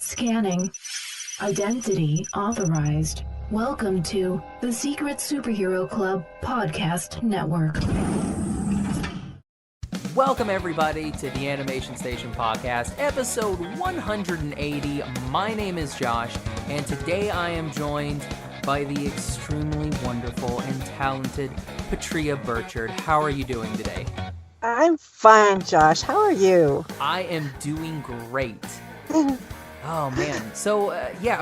Scanning. Identity authorized. Welcome to the Secret Superhero Club Podcast Network. Welcome, everybody, to the Animation Station Podcast, episode 180. My name is Josh, and today I am joined by the extremely wonderful and talented Petrea Burchard. How are you doing today? I'm fine, Josh. How are you? I am doing great. Oh man! So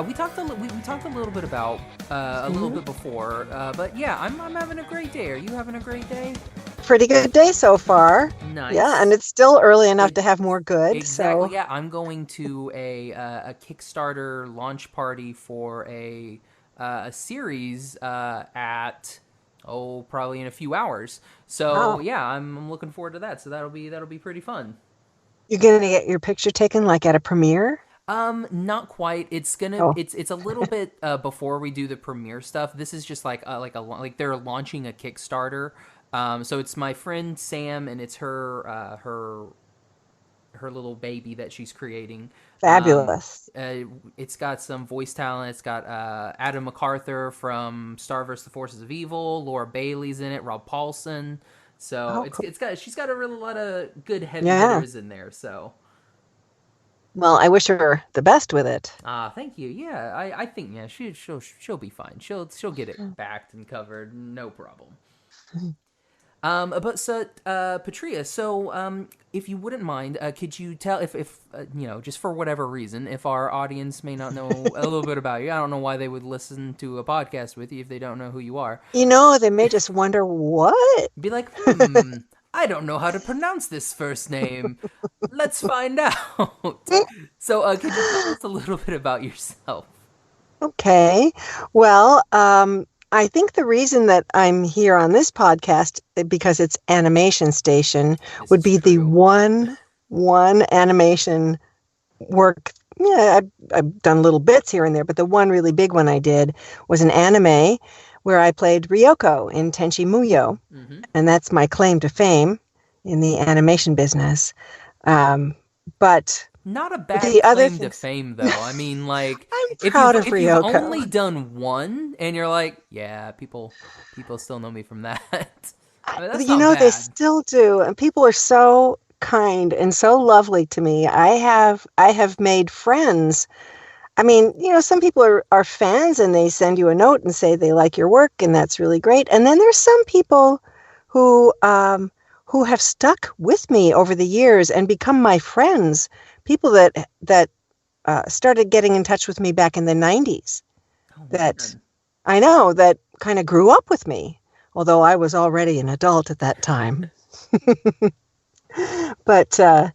we talked a little bit about a little bit before, but yeah, I'm having a great day. Are you having a great day? Pretty good day so far. Nice. Yeah, and it's still early enough to have more good. Exactly. So. Yeah, I'm going to a Kickstarter launch party for a series at probably in a few hours. So yeah, I'm looking forward to that. So that'll be pretty fun. You're gonna get your picture taken like at a premiere? Not quite. It's a little bit before we do the premiere stuff. This is just like they're launching a Kickstarter. So it's my friend Sam, and it's her little baby that she's creating. Fabulous. It's got some voice talent. It's got Adam MacArthur from Star vs. the Forces of Evil. Laura Bailey's in it. Rob Paulson. So cool. she's got a really lot of good heavy hitters in there. So. Well, I wish her the best with it. Thank you. Yeah, I think she'll be fine. She'll get it backed and covered, no problem. Petrea, so if you wouldn't mind, could you tell if just for whatever reason, if our audience may not know a little bit about you, I don't know why they would listen to a podcast with you if they don't know who you are. They may just wonder what. Be like, I don't know how to pronounce this first name. Let's find out. So, could you tell us a little bit about yourself? Okay. Well, I think the reason that I'm here on this podcast, because it's Animation Station, would be the one animation work. Yeah, I've done little bits here and there, but the one really big one I did was an anime where I played Ryoko in Tenchi Muyo, and that's my claim to fame in the animation business. But not a bad claim to fame, though. I mean, like, I'm proud of Ryoko. If you've only done one, and you're like, yeah, people still know me from that. I mean, that's not bad. They still do, and people are so kind and so lovely to me. I have made friends. I mean, some people are fans and they send you a note and say they like your work, and that's really great. And then there's some people who have stuck with me over the years and become my friends. People that started getting in touch with me back in the 90s. That kind of grew up with me, although I was already an adult at that time. But the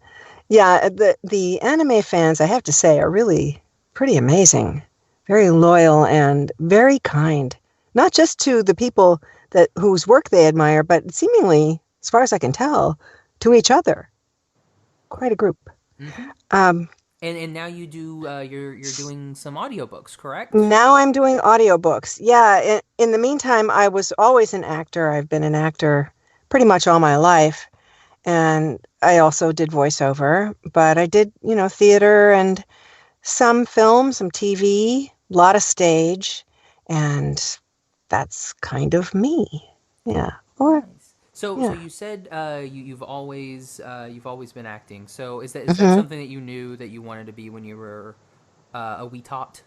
anime fans, I have to say, are really pretty amazing, very loyal and very kind, not just to the people whose work they admire, but seemingly, as far as I can tell, to each other. Quite a group. Mm-hmm. And now you do you're doing some audiobooks, correct? Now I'm doing audiobooks. Yeah. In the meantime, I was always an actor. I've been an actor pretty much all my life, and I also did voiceover. But I did theater and some film, some TV, a lot of stage, and that's kind of me. Yeah. Nice. So you said you've always been acting. So is that something that you knew that you wanted to be when you were a wee tot?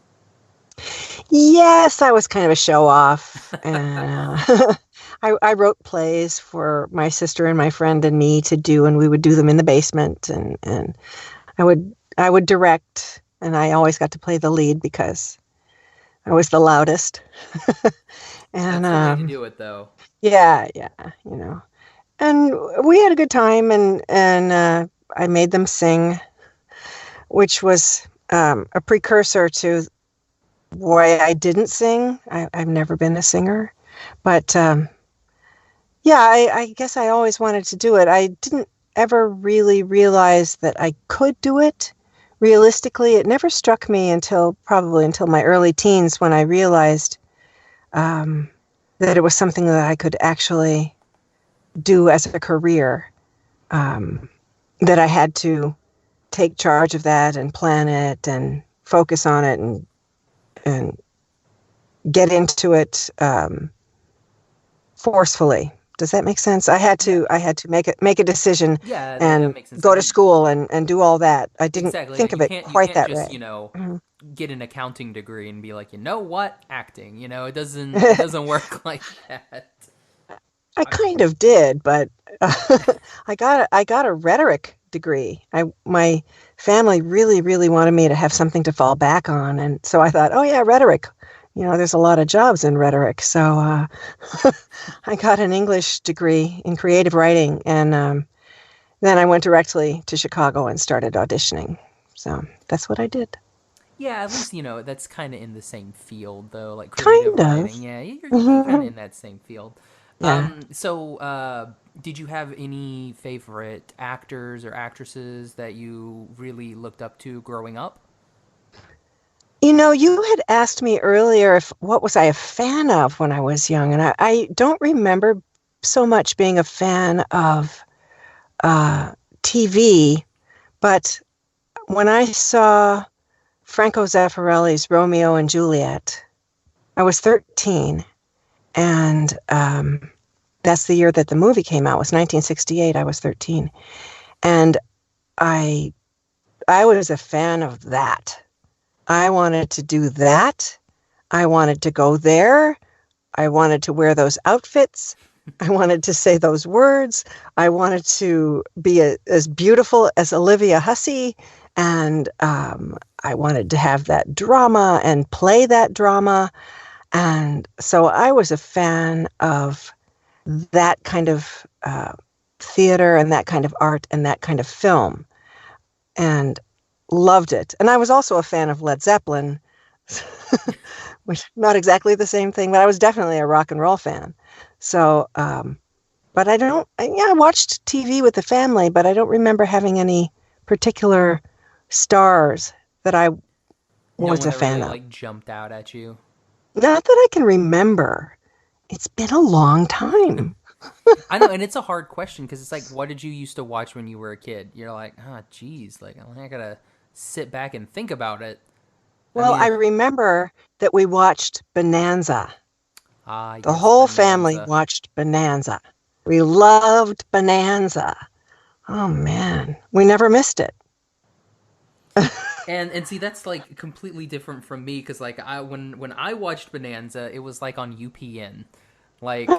Yes, I was kind of a show off. I wrote plays for my sister and my friend and me to do, and we would do them in the basement, and I would direct. And I always got to play the lead because I was the loudest. And that's the way to do it, though. Yeah, And we had a good time, and I made them sing, which was a precursor to why I didn't sing. I've never been a singer, but I guess I always wanted to do it. I didn't ever really realize that I could do it. Realistically, it never struck me until my early teens, when I realized that it was something that I could actually do as a career, that I had to take charge of that and plan it and focus on it and get into it forcefully. Does that make sense? I had to make a decision and that makes sense. go to school and do all that. I didn't think of it quite that just, way. Get an accounting degree and be like, you know what, acting. It doesn't work like that. I kind of did, but I got a rhetoric degree. My family really, really wanted me to have something to fall back on, and so I thought, oh yeah, rhetoric. There's a lot of jobs in rhetoric, so I got an English degree in creative writing, and then I went directly to Chicago and started auditioning. So that's what I did. Yeah, at least that's kind of in the same field, though. Like creative writing, yeah, you're kind of in that same field. Yeah. So, did you have any favorite actors or actresses that you really looked up to growing up? You had asked me earlier what was I a fan of when I was young, and I don't remember so much being a fan of TV, but when I saw Franco Zeffirelli's Romeo and Juliet, I was 13, and that's the year that the movie came out. It was 1968. I was 13, and I was a fan of that. I wanted to do that. I wanted to go there. I wanted to wear those outfits. I wanted to say those words. I wanted to be as beautiful as Olivia Hussey. And I wanted to have that drama and play that drama. And so I was a fan of that kind of theater and that kind of art and that kind of film. And loved it. And I was also a fan of Led Zeppelin, which not exactly the same thing, but I was definitely a rock and roll fan. So, but I watched TV with the family, but I don't remember having any particular stars that I was a fan of. Like jumped out at you? Not that I can remember. It's been a long time. I know, and it's a hard question because it's like, what did you used to watch when you were a kid? You're like, geez, like I gotta sit back and think about it. Well, I remember that we watched Bonanza. The whole family watched Bonanza. We loved Bonanza. Oh man, we never missed it. and see, that's like completely different from me because like when I watched Bonanza, it was like on UPN, like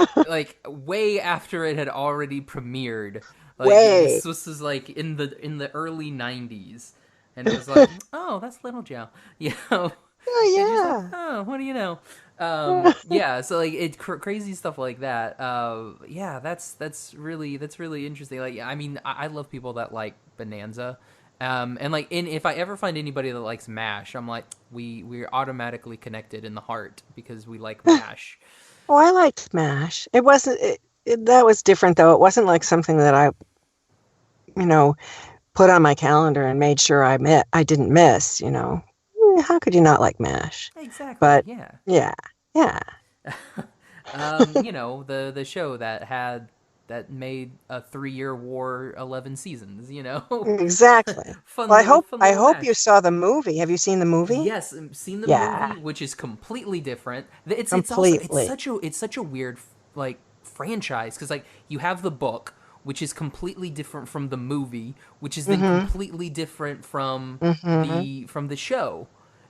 way after it had already premiered. Like this was like in the early 90s. And it was like, oh, that's Little Joe. Oh, yeah. Like, oh, what do you know? Yeah, so like crazy stuff like that. Yeah, that's really interesting. Like, I mean, I love people that like Bonanza. And like, if I ever find anybody that likes M.A.S.H, I'm like, we're automatically connected in the heart because we like M.A.S.H. Oh, I liked M.A.S.H. It wasn't. That was different though. It wasn't like something that I, put on my calendar and made sure I didn't miss, How could you not like M.A.S.H? Exactly. But yeah. The show that made a 3-year war 11 seasons, Exactly. Fun. Well, I hope M.A.S.H. you saw the movie. Have you seen the movie? Yes, seen the movie, which is completely different. It's such a weird like franchise because like you have the book, which is completely different from the movie, which is then completely different from the show.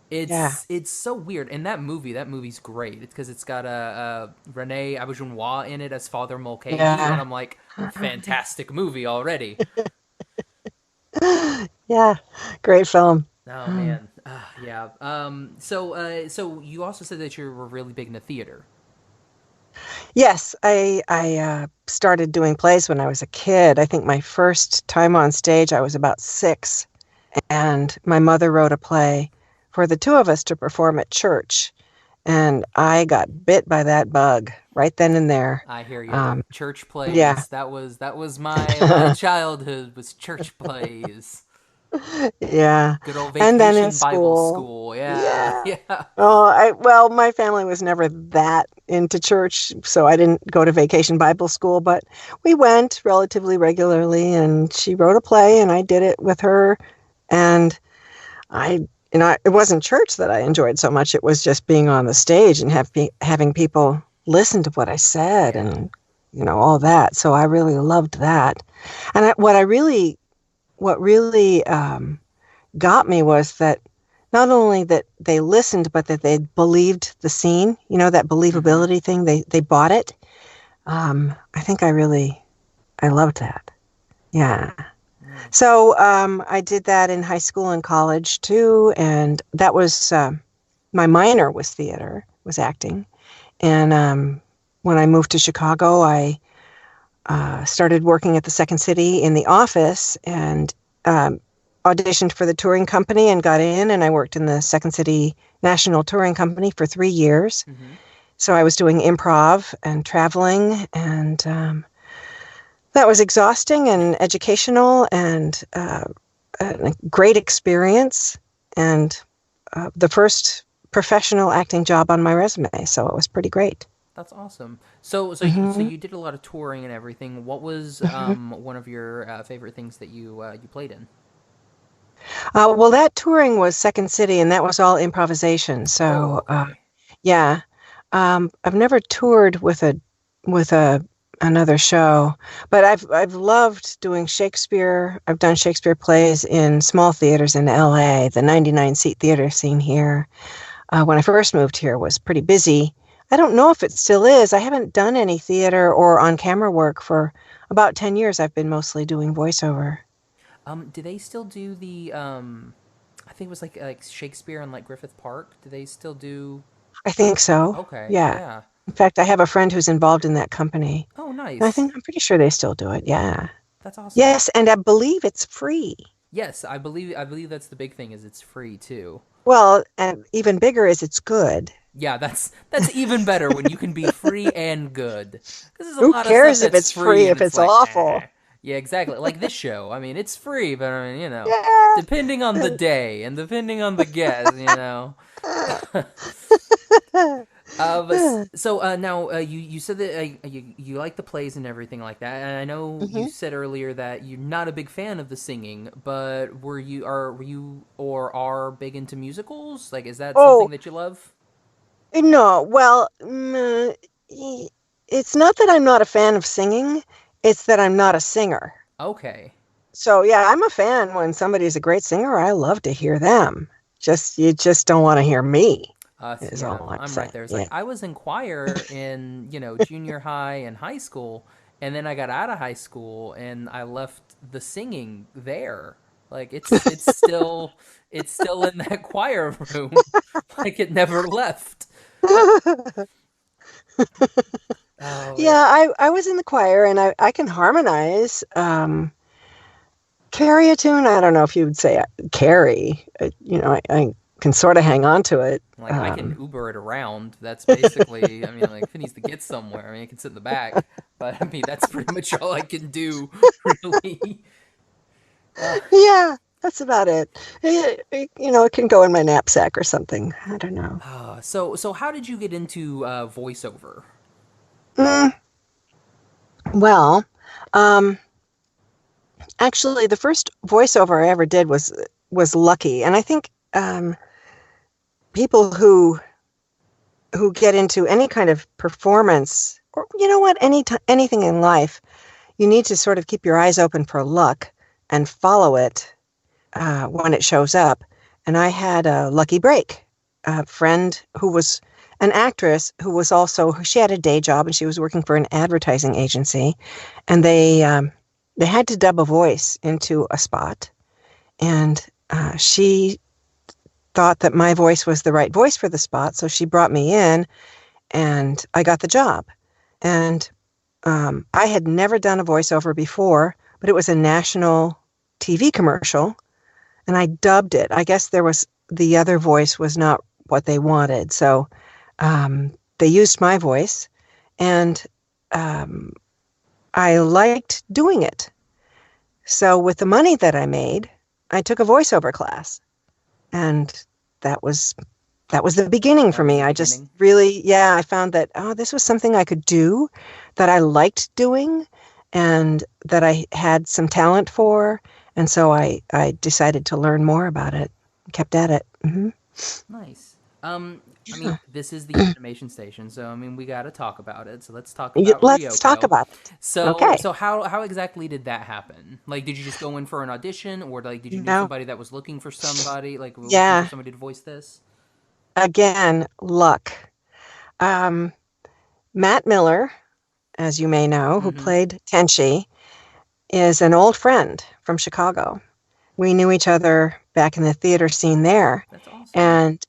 It's so weird. And that movie's great. It's because it's got Rene Auberjonois in it as Father Mulcahy, and I'm like, fantastic movie already. Yeah, great film. Oh man, yeah. So you also said that you were really big into theater. Yes, I started doing plays when I was a kid. I think my first time on stage, I was about 6, and my mother wrote a play for the two of us to perform at church, and I got bit by that bug right then and there. I hear you. Church plays. Yeah. That was my childhood, was church plays. Yeah. Good old vacation and then in Bible school. Yeah. Oh, my family was never that into church, so I didn't go to vacation Bible school, but we went relatively regularly, and she wrote a play and I did it with her, and I it wasn't church that I enjoyed so much. It was just being on the stage and having people listen to what I said and, all that. So I really loved that. And what really got me was that not only that they listened, but that they believed the scene, that believability thing, they bought it. I think I loved that. Yeah. So I did that in high school and college too, and that was my minor was theater, was acting. And when I moved to Chicago, I started working at the Second City in the office and auditioned for the touring company and got in, and I worked in the Second City National Touring Company for 3 years. Mm-hmm. So I was doing improv and traveling, and that was exhausting and educational and a great experience, and the first professional acting job on my resume. So it was pretty great. That's awesome. So you did a lot of touring and everything. What was one of your favorite things that you played in? Well, that touring was Second City, and that was all improvisation. So yeah, I've never toured with another show, but I've loved doing Shakespeare. I've done Shakespeare plays in small theaters in LA. The 99-seat theater scene here, when I first moved here, was pretty busy. I don't know if it still is. I haven't done any theater or on-camera work for about 10 years. I've been mostly doing voiceover. Do they still do the, I think it was like Shakespeare and like Griffith Park? Do they still do? I think so. Okay. Yeah. In fact, I have a friend who's involved in that company. Oh, nice. And I'm pretty sure they still do it. Yeah. That's awesome. Yes, and I believe it's free. Yes, I believe that's the big thing, is it's free too. Well, and even bigger is it's good. Yeah, that's even better when you can be free and good. Who cares if it's free if it's like, awful? Yeah, exactly. Like this show. I mean, it's free, but I mean, yeah. Depending on the day and depending on the guest, So now you said that you like the plays and everything like that, and I know you said earlier that you're not a big fan of the singing, but were you are big into musicals? Like, is that something that you love? No, well, it's not that I'm not a fan of singing, it's that I'm not a singer. Okay. So yeah, I'm a fan when somebody's a great singer. I love to hear them. You just don't want to hear me. I'm right there. It's like I was in choir in junior high and high school, and then I got out of high school and I left the singing there. Like it's still in that choir room, like it never left. Yeah, I was in the choir, and I can harmonize. Carry a tune. I don't know if you would say carry. I can sort of hang on to it. Like I can Uber it around. That's basically. I mean, like if it needs to get somewhere, I mean, I can sit in the back. But I mean, that's pretty much all I can do, really. Yeah, that's about it. It can go in my knapsack or something. I don't know. So how did you get into voiceover? Well, actually, the first voiceover I ever did was Lucky, and I think people who get into any kind of performance, or anything in life, you need to sort of keep your eyes open for luck and follow it when it shows up. And I had a lucky break. A friend who was an actress who was she had a day job and she was working for an advertising agency, and they had to dub a voice into a spot, and she thought that my voice was the right voice for the spot, so she brought me in, and I got the job. And I had never done a voiceover before, but it was a national TV commercial, and I dubbed it. I guess the other voice was not what they wanted, so they used my voice, and I liked doing it. So with the money that I made, I took a voiceover class, and that was the beginning for me. I just really, I found that, this was something I could do, that I liked doing, and that I had some talent for, and so I decided to learn more about it. kept at it. Nice. I mean, this is the animation station, so I mean, we got to talk about it. So let's talk about Let's talk Ryoko. about it. So, Okay. so how exactly did that happen? Like, did you just go in for an audition, or like, did you know somebody that was looking for somebody, like looking for somebody to voice this? Again, luck. Matt Miller, as you may know, who played Tenchi, is an old friend from Chicago. We knew each other back in the theater scene there. That's awesome. And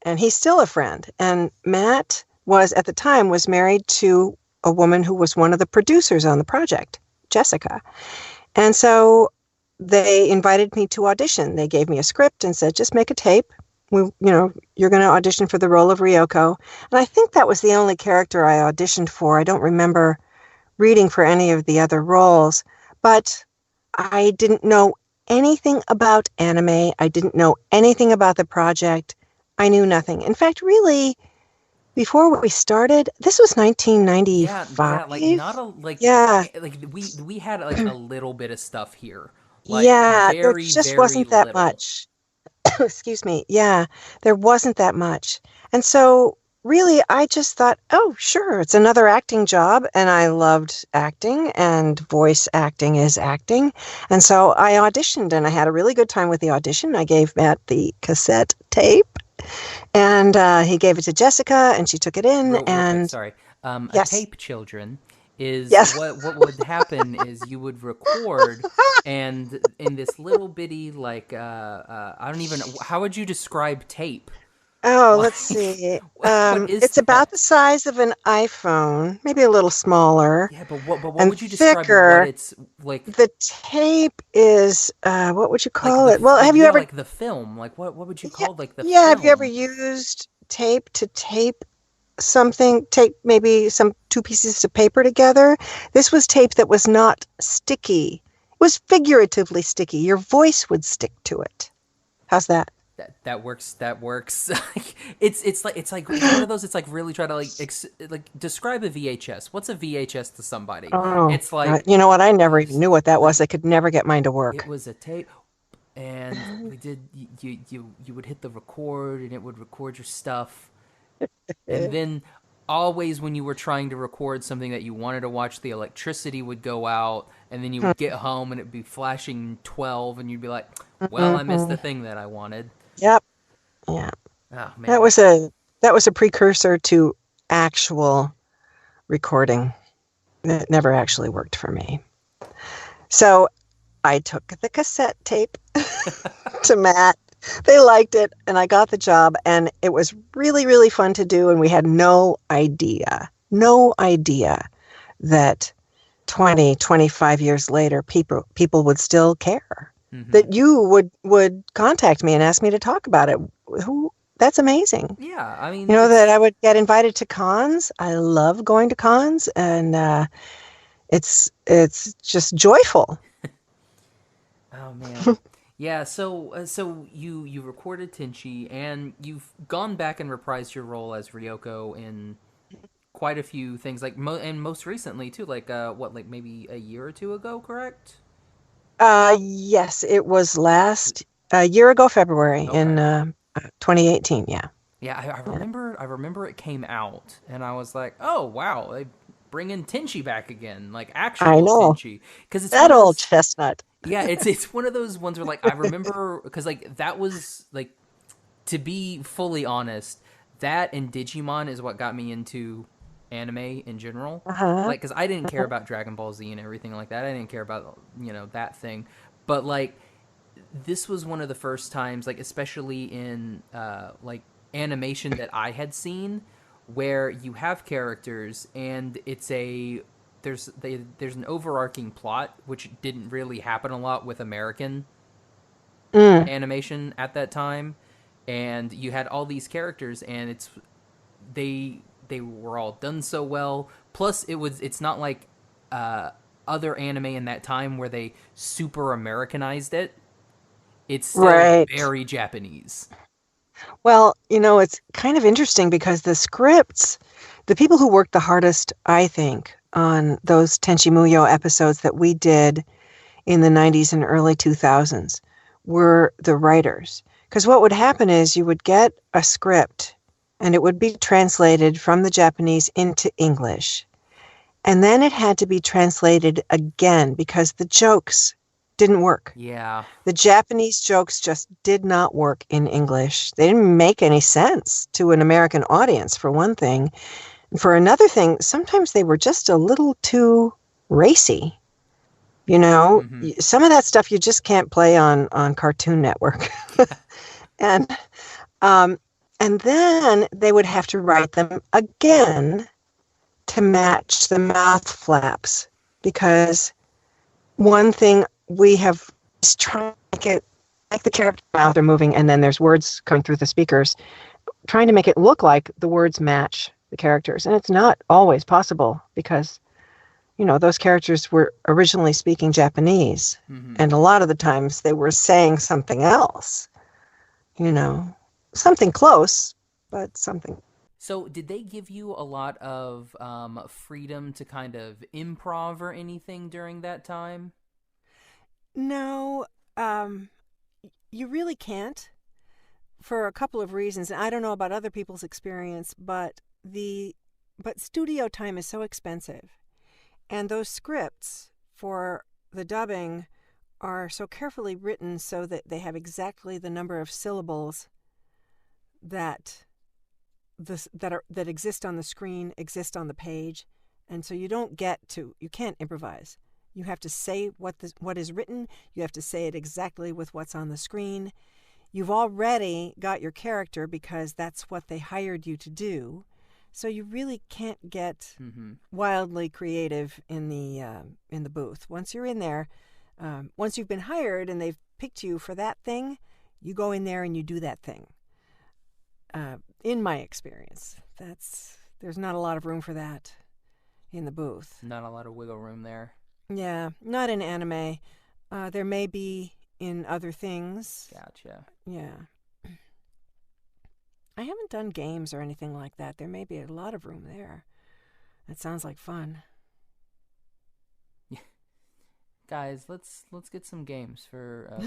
and he's still a friend. And Matt at the time married to a woman who was one of the producers on the project, Jessica. And so they invited me to audition. They gave me a script and said, just make a tape. You're going to audition for the role of Ryoko. And I think that was the only character I auditioned for. I don't remember reading for any of the other roles, but I didn't know anything about anime. I didn't know anything about the project. I knew nothing. In fact, really, before we started, this was 1995. We had like a little bit of stuff here. Like, there just wasn't that much. Excuse me. Yeah, there wasn't that much. And so really, I just thought, oh, sure, it's another acting job. And I loved acting, and voice acting is acting. And so I auditioned, and I had a really good time with the audition. I gave Matt the cassette tape, and he gave it to Jessica, and she took it in. Real quick, sorry. A tape, children, is what would happen is you would record, and in this little bitty, like, I don't even know, how would you describe tape? Oh, let's see. It's about the size of an iPhone, maybe a little smaller. Yeah, but what would you describe what it's like? The tape is, what would you call it? Well, have you ever... like the film, like what would you call like the film? Yeah, have you ever used tape to tape something, tape maybe two pieces of paper together? This was tape that was not sticky. It was figuratively sticky. Your voice would stick to it. How's that? That works. it's like one of those. It's like really try to like describe a VHS. What's a VHS to somebody? Oh, it's like, you know what? I never even knew what that was. I could never get mine to work. It was a tape, and we did. You would hit the record, and it would record your stuff, and then always when you were trying to record something that you wanted to watch, the electricity would go out, and then you would get home, and it'd be flashing 12, and you'd be like, "Well, I missed the thing that I wanted." Yep. Yeah. Oh, man. That was a precursor to actual recording. That never actually worked for me. So I took the cassette tape to Matt. They liked it, and I got the job, and it was really, really fun to do, and we had no idea that 20, 25 years later, people would still care. That you would contact me and ask me to talk about it. That's amazing. Yeah, I mean, that I would get invited to cons. I love going to cons, and it's just joyful. Oh man, yeah. So you recorded Tenchi, and you've gone back and reprised your role as Ryoko in quite a few things, like and most recently too, like like maybe a year or two ago, correct? Yes, it was a year ago, February in 2018. Yeah. Yeah, I remember it came out, and I was like, oh wow, they bring in Tenchi back again, like actual Tenchi, because it's that old chestnut. Yeah, it's one of those ones where like I remember because like that was like, to be fully honest, that and Digimon is what got me into anime in general, like because I didn't care about Dragon Ball Z and everything like that. I didn't care about that thing, but like this was one of the first times, like especially in like animation that I had seen, where you have characters and it's there's an overarching plot, which didn't really happen a lot with American animation at that time, and you had all these characters, and they were all done so well. Plus, it's not like other anime in that time where they super Americanized it. It's still very Japanese. Well, it's kind of interesting because the scripts, the people who worked the hardest, I think, on those Tenchi Muyo episodes that we did in the 90s and early 2000s were the writers. Because what would happen is you would get a script and it would be translated from the Japanese into English. And then it had to be translated again because the jokes didn't work. Yeah. The Japanese jokes just did not work in English. They didn't make any sense to an American audience, for one thing. And for another thing, sometimes they were just a little too racy. You know, some of that stuff you just can't play on Cartoon Network. And then they would have to write them again to match the mouth flaps, because one thing we have is trying to make it like the character mouth are moving and then there's words coming through the speakers, trying to make it look like the words match the characters. And it's not always possible because, you know, those characters were originally speaking Japanese. And a lot of the times they were saying something else, you know, something close, but something. So did they give you a lot of freedom to kind of improv or anything during that time? No, you really can't, for a couple of reasons. I don't know about other people's experience, but studio time is so expensive. And those scripts for the dubbing are so carefully written so that they have exactly the number of syllables that exist on the screen, exist on the page. And so you can't improvise. You have to say what is written. You have to say it exactly with what's on the screen. You've already got your character because that's what they hired you to do. So you really can't get wildly creative in the booth. Once you're in there, once you've been hired and they've picked you for that thing, you go in there and you do that thing. In my experience, there's not a lot of room for that in the booth. Not a lot of wiggle room there. Yeah, not in anime. There may be in other things. Gotcha. Yeah. I haven't done games or anything like that. There may be a lot of room there. That sounds like fun. Yeah. Guys, let's get some games for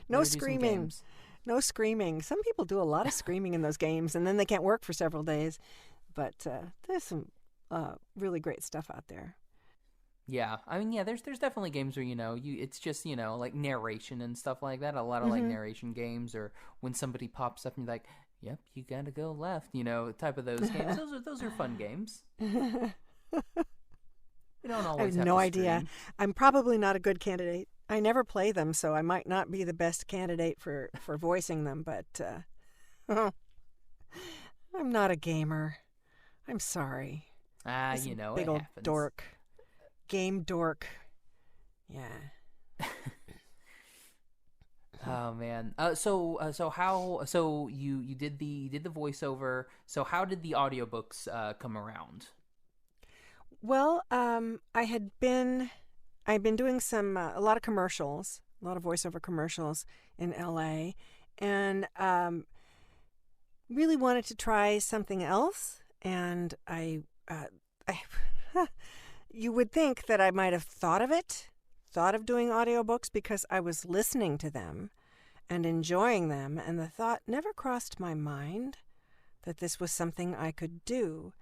No screaming. No screaming. Some people do a lot of screaming in those games, and then they can't work for several days. But there's some really great stuff out there. Yeah, I mean, yeah, there's definitely games where, you know, it's just, you know, like narration and stuff like that. A lot of like narration games, or when somebody pops up and you're like, "Yep, you gotta go left," you know, type of those games. Those are fun games. You don't always have no to idea. scream. I'm probably not a good candidate. I never play them, so I might not be the best candidate for voicing them. But I'm not a gamer. I'm sorry. You know, big it old happens. dork. Game dork. Yeah. Oh man. So you did the voiceover. So how did the audiobooks come around? Well, I'd been doing a lot of commercials, a lot of voiceover commercials in LA, and really wanted to try something else. And I you would think that I might have thought of doing audiobooks because I was listening to them and enjoying them, and the thought never crossed my mind that this was something I could do.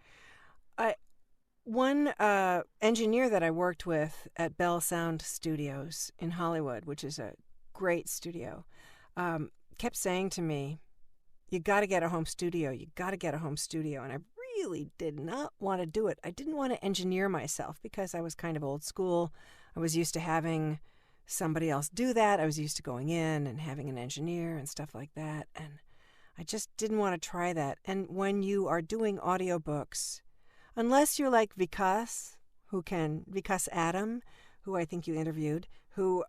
One engineer that I worked with at Bell Sound Studios in Hollywood, which is a great studio, kept saying to me, "You got to get a home studio. You got to get a home studio." And I really did not want to do it. I didn't want to engineer myself because I was kind of old school. I was used to having somebody else do that. I was used to going in and having an engineer and stuff like that. And I just didn't want to try that. And when you are doing audiobooks, unless you're like Vikas Adam, who I think you interviewed, who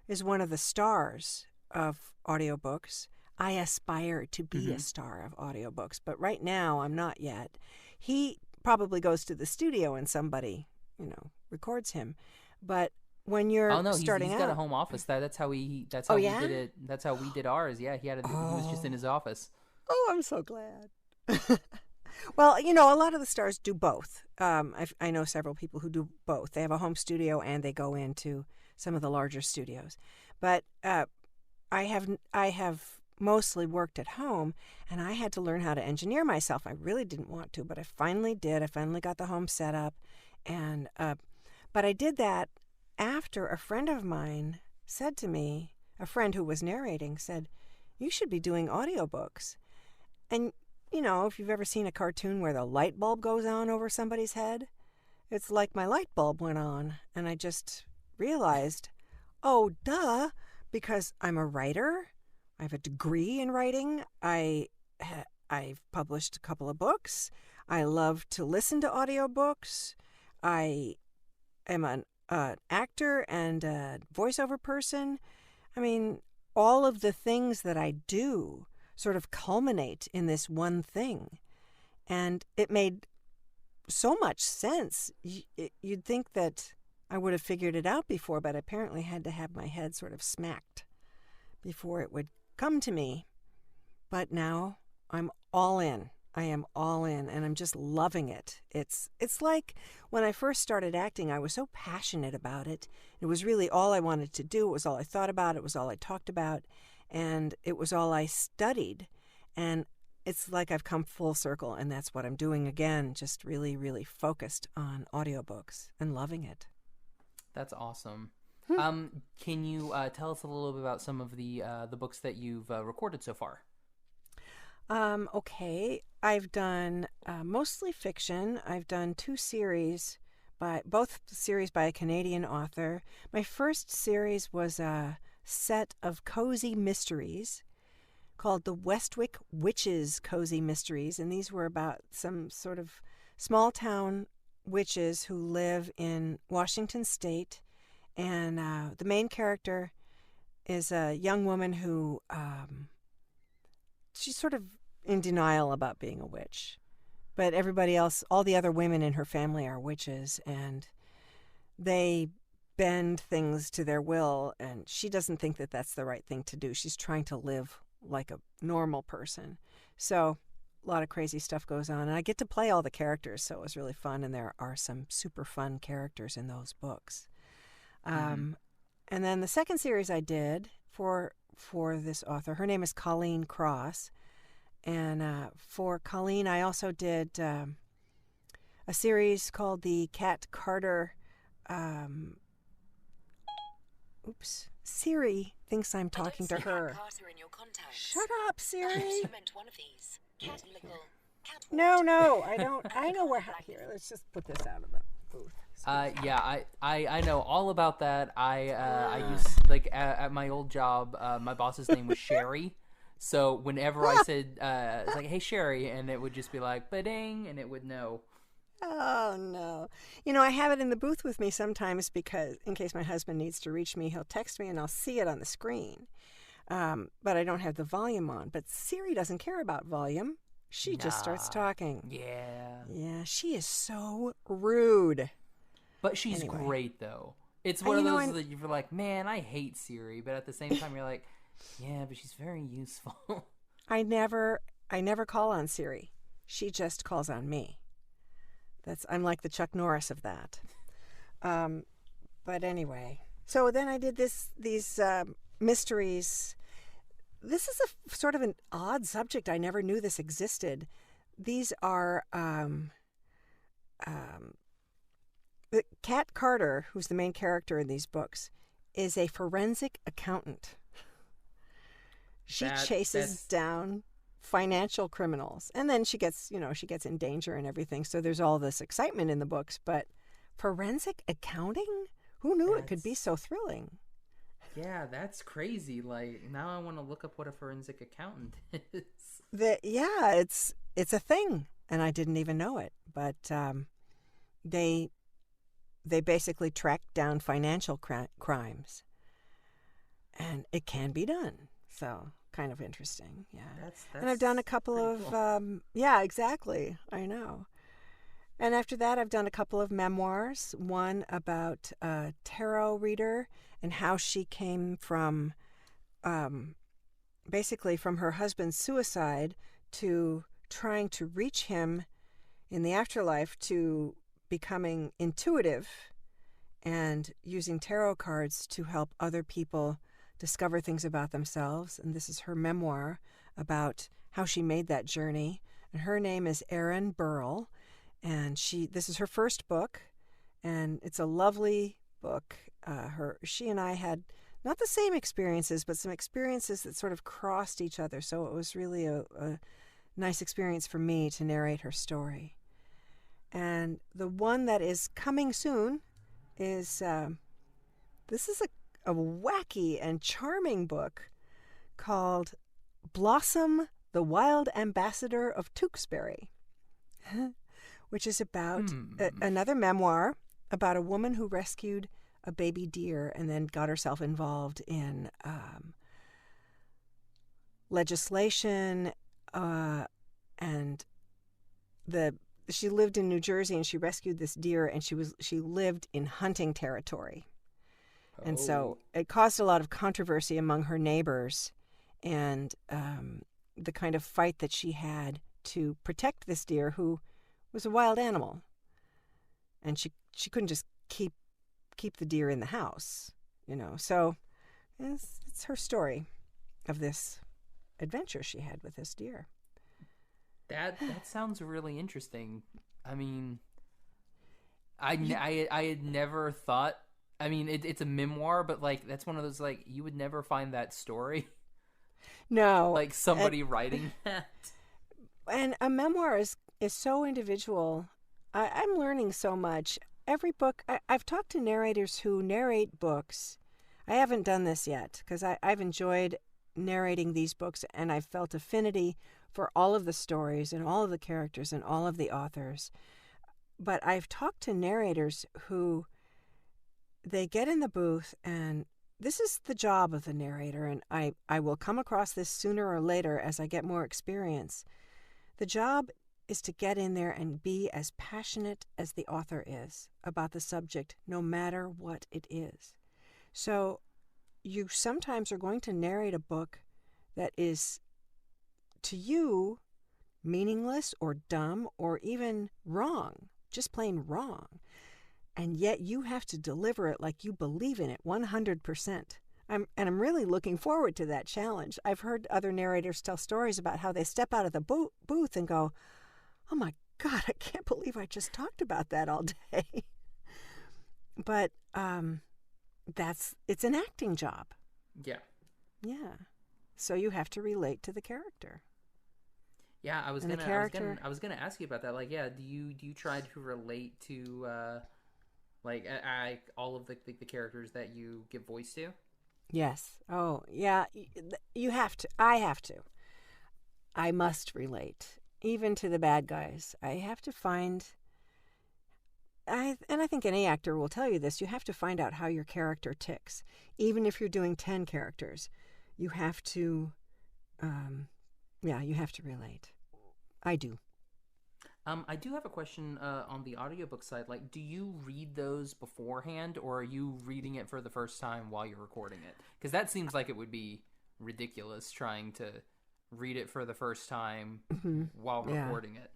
is one of the stars of audiobooks. I aspire to be a star of audiobooks, but right now I'm not yet. He probably goes to the studio and somebody, you know, records him. But when you're starting he's out, got a home office. That's how he did it. That's how we did ours. Yeah, he was just in his office. Oh, I'm so glad. Well, you know, a lot of the stars do both. I know several people who do both. They have a home studio and they go into some of the larger studios. But I have mostly worked at home, and I had to learn how to engineer myself. I really didn't want to, but I finally did. I finally got the home set up, and but I did that after a friend of mine said to me, a friend who was narrating said, "You should be doing audiobooks." And if you've ever seen a cartoon where the light bulb goes on over somebody's head, it's like my light bulb went on, and I just realized, oh, duh, because I'm a writer. I have a degree in writing. I've published a couple of books. I love to listen to audiobooks. I am an actor and a voiceover person. I mean, all of the things that I do sort of culminate in this one thing. And it made so much sense. You'd think that I would have figured it out before, but I apparently had to have my head sort of smacked before it would come to me. But now I'm all in. I am all in, and I'm just loving it. It's like when I first started acting, I was so passionate about it. It was really all I wanted to do. It was all I thought about. It was all I talked about, and it was all I studied. And it's like I've come full circle, and that's what I'm doing again, just really, really focused on audiobooks and loving it. That's awesome. Can you tell us a little bit about some of the books that you've recorded so far? Okay. I've done mostly fiction. I've done 2 series, both series by a Canadian author. My first series was a set of cozy mysteries called the Westwick Witches Cozy Mysteries, and these were about some sort of small town witches who live in Washington State, and the main character is a young woman who she's sort of in denial about being a witch, but everybody else, all the other women in her family are witches, and they bend things to their will, and she doesn't think that that's the right thing to do. She's trying to live like a normal person. So a lot of crazy stuff goes on, and I get to play all the characters, so it was really fun, and there are some super fun characters in those books. And then the second series I did for this author, her name is Colleen Cross, and for Colleen I also did a series called the Kat Carter Siri thinks I'm talking to her. Shut up, Siri. No, I don't. I know where. Here, let's just put this out of the booth. Yeah, I know all about that. I used, like, at my old job, my boss's name was Sherry. So whenever I said, it's like, hey, Sherry, and it would just be like, ba-ding, and it would know. Oh, no. I have it in the booth with me sometimes because in case my husband needs to reach me, he'll text me and I'll see it on the screen. But I don't have the volume on. But Siri doesn't care about volume. She just starts talking. Yeah, she is so rude. But she's great, though. It's one of those that you're like, man, I hate Siri. But at the same time, you're like, yeah, but she's very useful. I never call on Siri. She just calls on me. I'm like the Chuck Norris of that. But anyway, so then I did these mysteries. This is a sort of an odd subject. I never knew this existed. These are Kat Carter, who's the main character in these books, is a forensic accountant. She chases down financial criminals, and then she gets in danger and everything. So there's all this excitement in the books, but forensic accounting? Who knew it could be so thrilling? Yeah, that's crazy. Like, now I want to look up what a forensic accountant is. It's a thing, and I didn't even know it. But they basically track down financial crimes, and it can be done. So kind of interesting, yeah. That's and I've done a couple of cool. Exactly. I know. And after that, I've done a couple of memoirs. One about a tarot reader and how she came from, basically from her husband's suicide to trying to reach him in the afterlife, to becoming intuitive and using tarot cards to help other people discover things about themselves. And this is her memoir about how she made that journey. And her name is Erin Burrell. And this is her first book. And it's a lovely book. She and I had not the same experiences, but some experiences that sort of crossed each other. So it was really a nice experience for me to narrate her story. And the one that is coming soon is, this is a wacky and charming book called Blossom, the Wild Ambassador of Tewksbury, which is about another memoir about a woman who rescued a baby deer and then got herself involved in legislation, and she lived in New Jersey and she rescued this deer, and she lived in hunting territory. And so it caused a lot of controversy among her neighbors, and the kind of fight that she had to protect this deer, who was a wild animal. And she couldn't just keep the deer in the house, So it's her story of this adventure she had with this deer. That sounds really interesting. I mean, I had never thought. I mean, it's a memoir, but like that's one of those like you would never find that story. No, like somebody writing that. And a memoir is so individual. I'm learning so much. Every book, I've talked to narrators who narrate books. I haven't done this yet because I've enjoyed narrating these books, and I've felt affinity for all of the stories and all of the characters and all of the authors. But I've talked to narrators who they get in the booth, and this is the job of the narrator, and I will come across this sooner or later as I get more experience. The job is to get in there and be as passionate as the author is about the subject, no matter what it is. So you sometimes are going to narrate a book that is, to you, meaningless or dumb or even wrong, just plain wrong. And yet you have to deliver it like you believe in it 100%. I'm really looking forward to that challenge. I've heard other narrators tell stories about how they step out of the booth and go, oh my God, I can't believe I just talked about that all day. But it's an acting job. Yeah. Yeah. So you have to relate to the character. Yeah, I was gonna ask you about that. Like, yeah, do you try to relate to all of the characters that you give voice to? Yes. Oh, yeah. You have to. I have to. I must relate, even to the bad guys. I have to find. I think any actor will tell you this. You have to find out how your character ticks, even if you're doing 10 characters. You have to. You have to relate. I do. I do have a question on the audiobook side. Like, do you read those beforehand, or are you reading it for the first time while you're recording it? Because that seems like it would be ridiculous trying to read it for the first time while recording it.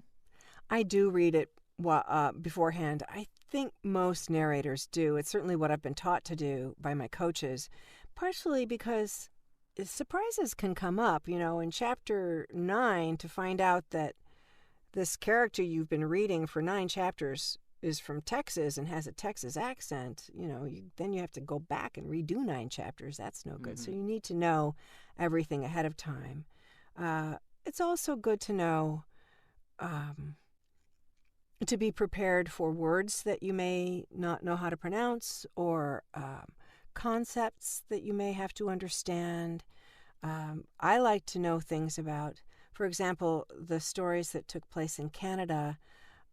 I do read it beforehand. I think most narrators do. It's certainly what I've been taught to do by my coaches, partially because surprises can come up. In chapter 9, to find out that this character you've been reading for 9 chapters is from Texas and has a Texas accent, then you have to go back and redo 9 chapters. That's no good. So you need to know everything ahead of time. It's also good to know, to be prepared for words that you may not know how to pronounce, or concepts that you may have to understand. I like to know things about, for example, the stories that took place in Canada.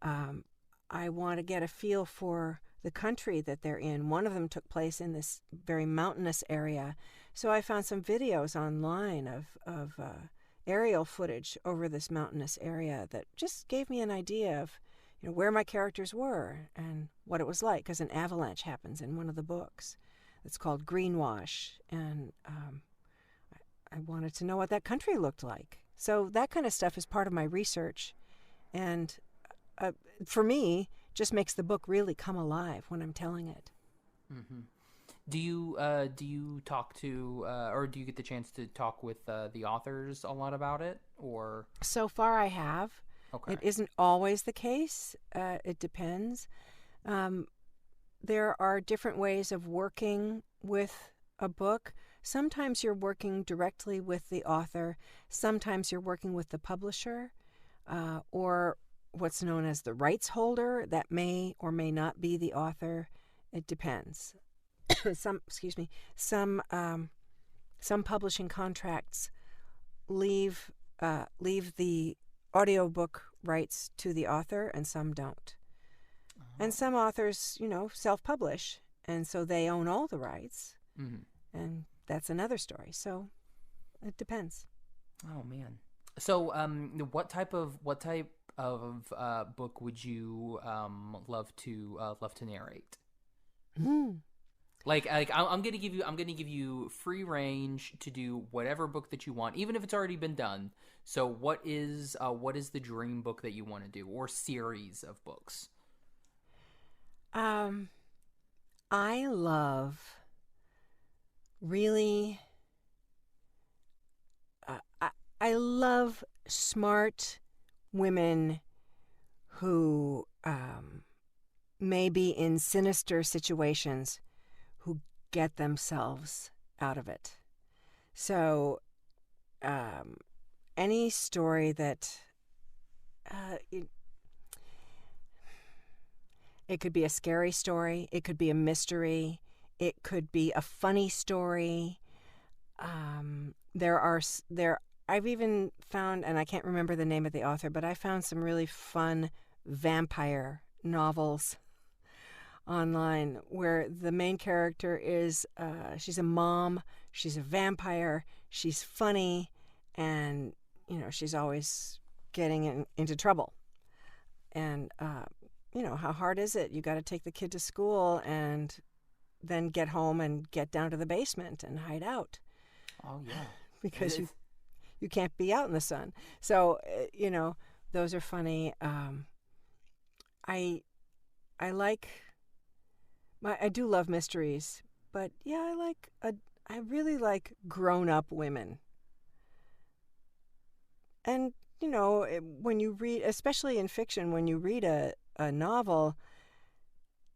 I want to get a feel for the country that they're in. One of them took place in this very mountainous area. So I found some videos online of aerial footage over this mountainous area that just gave me an idea of where my characters were and what it was like, because an avalanche happens in one of the books. It's called Greenwash, and I wanted to know what that country looked like. So that kind of stuff is part of my research, and for me, just makes the book really come alive when I'm telling it. Mm-hmm. Do you talk to or do you get the chance to talk with the authors a lot about it, or? So far I have. Okay. It isn't always the case. It depends. There are different ways of working with a book. Sometimes you're working directly with the author. Sometimes you're working with the publisher, or what's known as the rights holder. That may or may not be the author. It depends. Some publishing contracts leave the audiobook rights to the author, and some don't. And some authors, self-publish, and so they own all the rights. Mm-hmm. And that's another story. So it depends. Oh man. So what type of book would you love to narrate? Like I'm gonna give you free range to do whatever book that you want, even if it's already been done. So what is the dream book that you want to do, or series of books? I love really. I love smart women who may be in sinister situations, who get themselves out of it. So any story that it could be a scary story, it could be a mystery, it could be a funny story. I've even found, and I can't remember the name of the author, but I found some really fun vampire novels online where the main character is, she's a mom, she's a vampire, she's funny, and, she's always getting into trouble. And, how hard is it? You got to take the kid to school and then get home and get down to the basement and hide out. Oh, yeah. Because you can't be out in the sun. So, those are funny. I do love mysteries, but yeah, I really like grown-up women. And, when you read, especially in fiction, when you read a novel,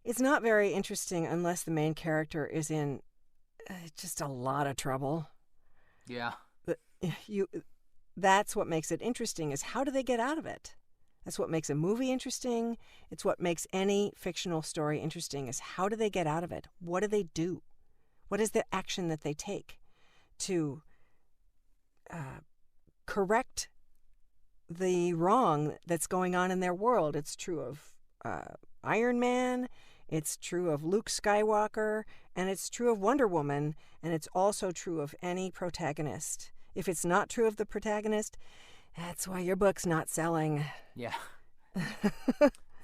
it's not very interesting unless the main character is in just a lot of trouble. Yeah. That's what makes it interesting, is how do they get out of it? That's what makes a movie interesting. It's what makes any fictional story interesting, is how do they get out of it? What do they do? What is the action that they take to correct the wrong that's going on in their world? It's true of Iron Man, it's true of Luke Skywalker, and it's true of Wonder Woman, and it's also true of any protagonist. If it's not true of the protagonist, that's why your book's not selling. Yeah.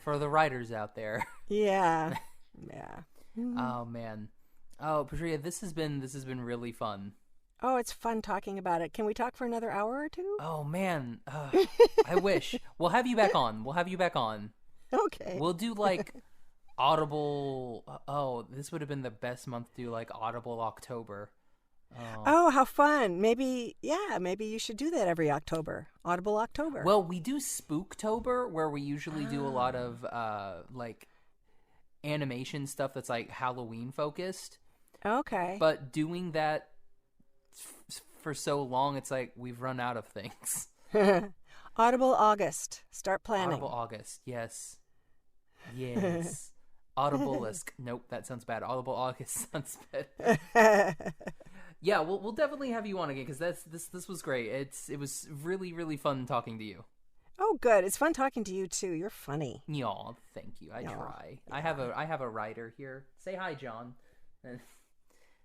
For the writers out there. Yeah. Yeah. Oh man. Oh, Petrea, this has been really fun. Oh, it's fun talking about it. Can we talk for another hour or two? Oh man. I wish. We'll have you back on. Okay. We'll do like Audible. Oh, this would have been the best month to do like Audible October. Oh, how fun. Maybe you should do that every October. Audible October. Well, we do Spooktober, where we usually do a lot of like animation stuff that's like Halloween focused. Okay. But doing that for so long, it's like we've run out of things. Audible August. Start planning. Audible August. Yes. Audible-esque. Nope, that sounds bad. Audible August sounds better. Yeah, we'll definitely have you on again, because this was great. It was really, really fun talking to you. Oh, good. It's fun talking to you too. You're funny. Y'all, thank you. I try. Yeah. I have a writer here. Say hi, John.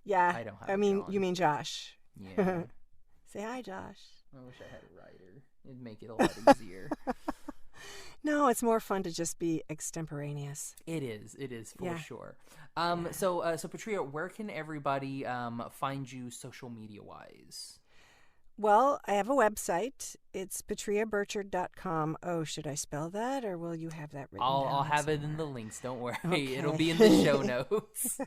Yeah. I don't have John. You mean Josh. Yeah. Say hi, Josh. I wish I had a writer. It'd make it a lot easier. No, it's more fun to just be extemporaneous. It is for sure. So Petrea, where can everybody find you social media wise? Well, I have a website. It's petreaburchard.com. Oh, should I spell that, or will you have that written down? I'll have it in the links. Don't worry. Okay. It'll be in the show notes.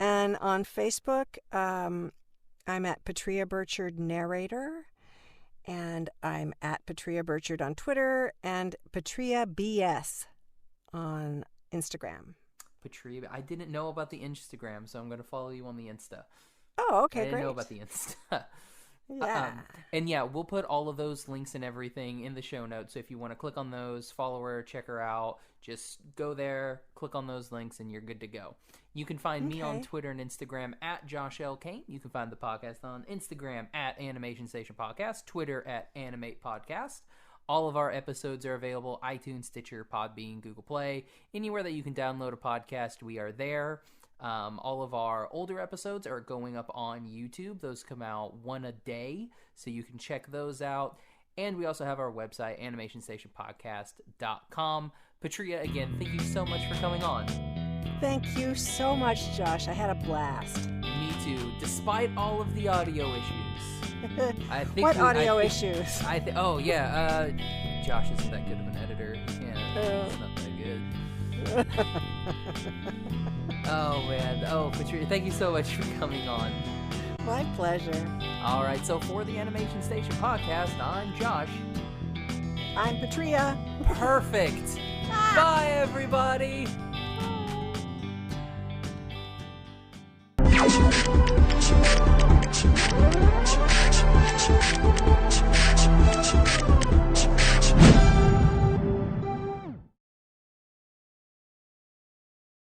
And on Facebook, I'm at Petrea Burchard Narrator. And I'm at Petrea Burchard on Twitter and Petrea BS on Instagram. Petrea, I didn't know about the Instagram, so I'm going to follow you on the Insta. Oh, okay, I didn't great. know about the Insta. Yeah. And yeah, we'll put all of those links and everything in the show notes. So if you want to click on those, follow her, check her out, just go there, click on those links, and you're good to go. You can find me on Twitter and Instagram at Josh L. Kane. You can find the podcast on Instagram at Animation Station Podcast, Twitter at Animate Podcast. All of our episodes are available, iTunes, Stitcher, Podbean, Google Play. Anywhere that you can download a podcast, we are there. All of our older episodes are going up on YouTube. Those come out one a day, so you can check those out. And we also have our website, animationstationpodcast.com. Petrea, again, thank you so much for coming on. Thank you so much, Josh. I had a blast. Me too, despite all of the audio issues. What audio issues? Oh, yeah. Josh isn't that good of an editor. It's not that good. Oh, man. Oh, Petrea, thank you so much for coming on. My pleasure. All right, so for the Animation Station Podcast, I'm Josh. I'm Petrea. Perfect. Bye, everybody. Bye.